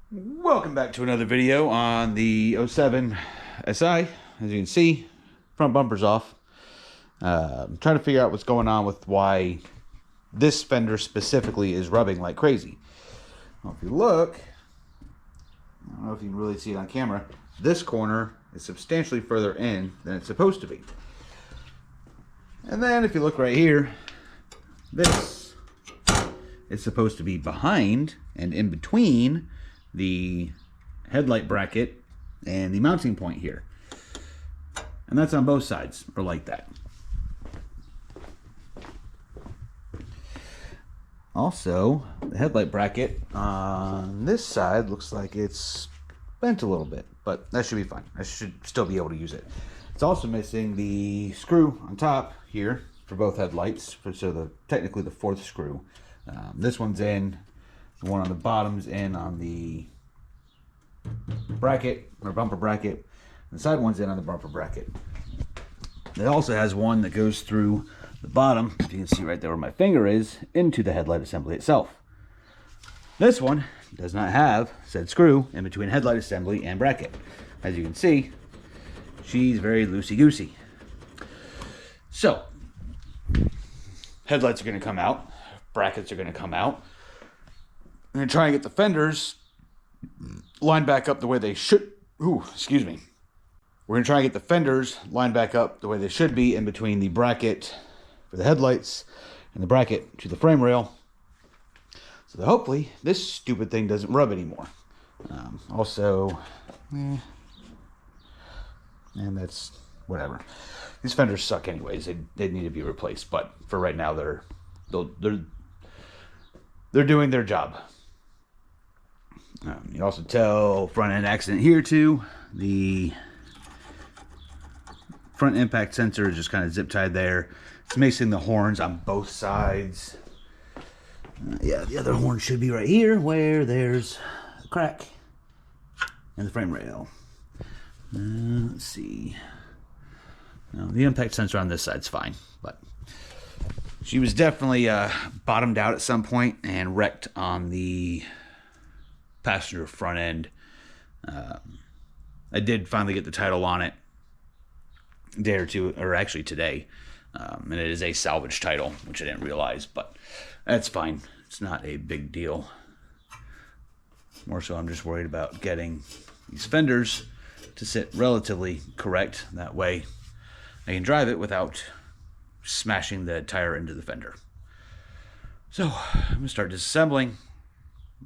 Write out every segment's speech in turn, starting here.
Welcome back to another video on the '07 SI. As you can see, front bumper's off. I'm trying to figure out what's going on with why this fender specifically is rubbing like crazy. Well, if you look, I don't know if you can really see it on camera, this corner is substantially further in than it's supposed to be. And then if you look right here, this is supposed to be behind and in between the headlight bracket and the mounting point here. And that's on both sides, or like that. Also, the headlight bracket on this side looks like it's bent a little bit, but that should be fine. I should still be able to use it. It's also missing the screw on top here for both headlights, so technically the fourth screw. This one's in, the one on the bottom's in on the bracket, or bumper bracket. The side one's in on the bumper bracket. It also has one that goes through the bottom, if you can see right there where my finger is, into the headlight assembly itself. This one does not have said screw in between headlight assembly and bracket. As you can see, she's very loosey-goosey. So, headlights are going to come out, brackets are going to come out. I'm going to try and get the fenders lined back up the way they should. Ooh, excuse me. We're going to try and get the fenders lined back up the way they should be in between the bracket for the headlights and the bracket to the frame rail, so that hopefully this stupid thing doesn't rub anymore. And that's whatever. These fenders suck anyways. They need to be replaced, but for right now they're doing their job. You can also tell front end accident here too. The front impact sensor is just kind of zip tied there. It's missing the horns on both sides. Yeah, the other horn should be right here where there's a crack in the frame rail. Let's see. No, the impact sensor on this side's fine, but she was definitely bottomed out at some point and wrecked on the passenger front end. I did finally get the title on it a day or two, or actually today. And it is a salvage title, which I didn't realize, but that's fine. It's not a big deal. More so, I'm just worried about getting these fenders to sit relatively correct. That way I can drive it without smashing the tire into the fender. So I'm going to start disassembling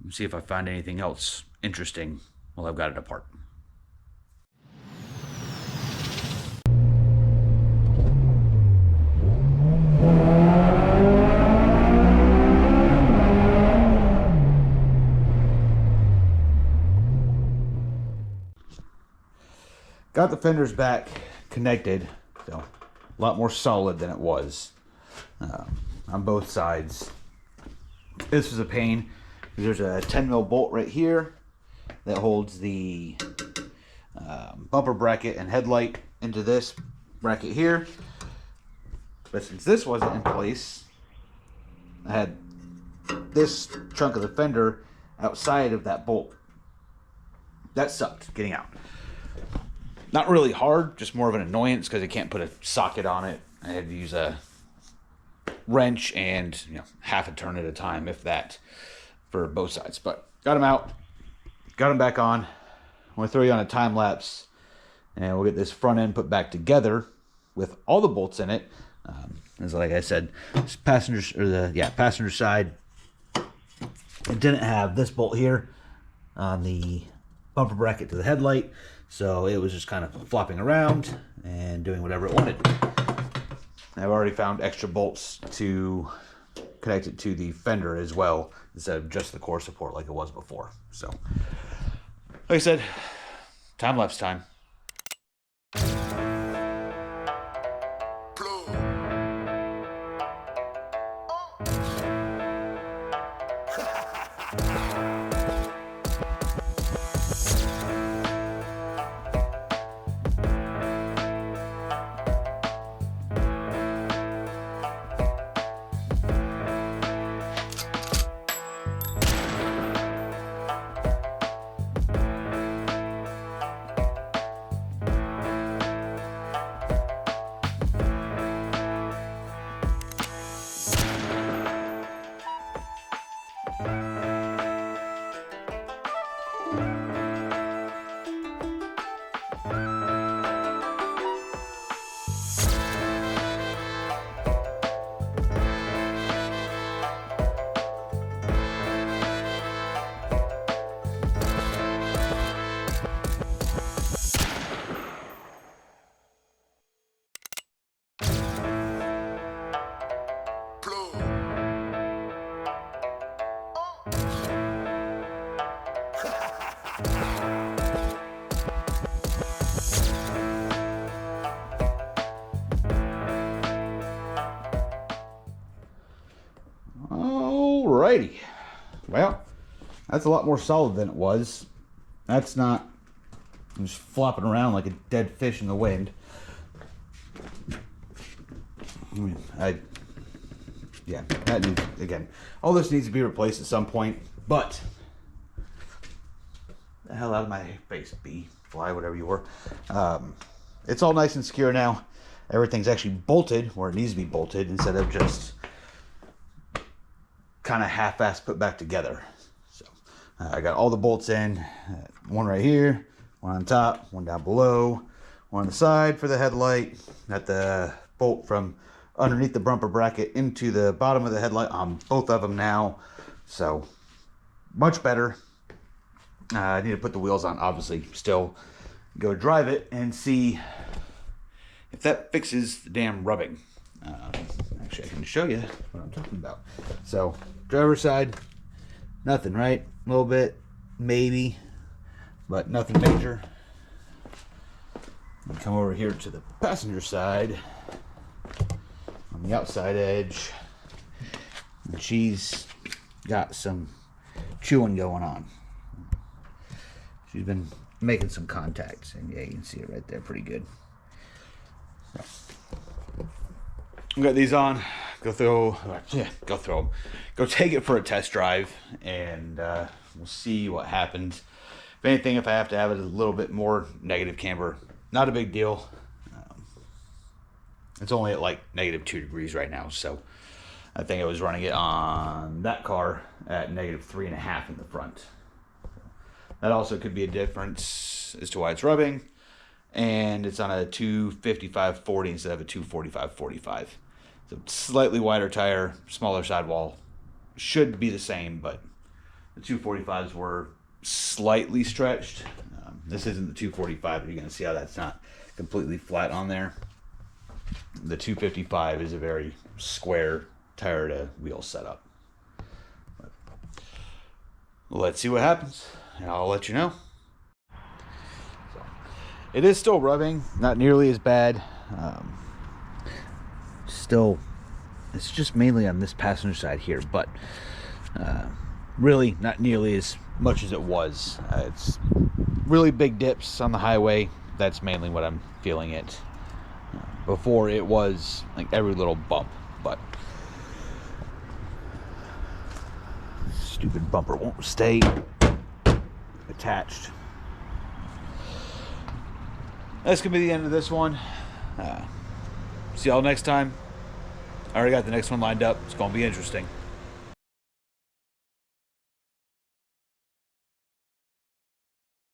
and see if I find anything else interesting while I've got it apart. Got the fenders back connected, so a lot more solid than it was on both sides. This was a pain. There's a 10mm bolt right here that holds the bumper bracket and headlight into this bracket here. But since this wasn't in place, I had this chunk of the fender outside of that bolt. That sucked getting out. Not really hard, just more of an annoyance because I can't put a socket on it. I had to use a wrench and half a turn at a time, if that, for both sides. But got them out, got them back on. I'm going to throw you on a time lapse, and we'll get this front end put back together with all the bolts in it. As like I said, this passenger side, it didn't have this bolt here on the bumper bracket to the headlight. So it was just kind of flopping around and doing whatever it wanted. I've already found extra bolts to connect it to the fender as well, instead of just the core support like it was before. So, like I said, time lapse time. That's a lot more solid than it was. That's not just flopping around like a dead fish in the wind. I mean, yeah, that needs, again, all this needs to be replaced at some point, but the hell out of my face, bee, fly, whatever you were. It's all nice and secure now. Everything's actually bolted where it needs to be bolted instead of just kind of half-assed put back together. So I got all the bolts in, one right here, one on top, one down below, one on the side for the headlight. Got the bolt from underneath the bumper bracket into the bottom of the headlight on both of them now. So much better. I need to put the wheels on, obviously, still go drive it and see if that fixes the damn rubbing. Actually, I can show you what I'm talking about. So driver's side, nothing, right? A little bit, maybe, but nothing major. Come over here to the passenger side on the outside edge, and she's got some chewing going on. She's been making some contacts, and yeah, you can see it right there pretty good. We got these on. Go throw them. Go take it for a test drive, and we'll see what happens. If anything, if I have to have it a little bit more negative camber, not a big deal. It's only at like -2 degrees right now, so I think I was running it on that car at -3.5 in the front. That also could be a difference as to why it's rubbing, and it's on a 255/40 instead of a 245/45. So slightly wider tire, smaller sidewall, should be the same, but the 245s were slightly stretched. This isn't the 245, but you're going to see how that's not completely flat on there. The 255 is a very square tire to wheel setup. But let's see what happens, and I'll let you know. So, it is still rubbing, not nearly as bad. Still, it's just mainly on this passenger side here, but really not nearly as much as it was. It's really big dips on the highway. That's mainly what I'm feeling it. Before it was like every little bump, but stupid bumper won't stay attached. That's gonna be the end of this one. See y'all next time. I already got the next one lined up. It's gonna be interesting.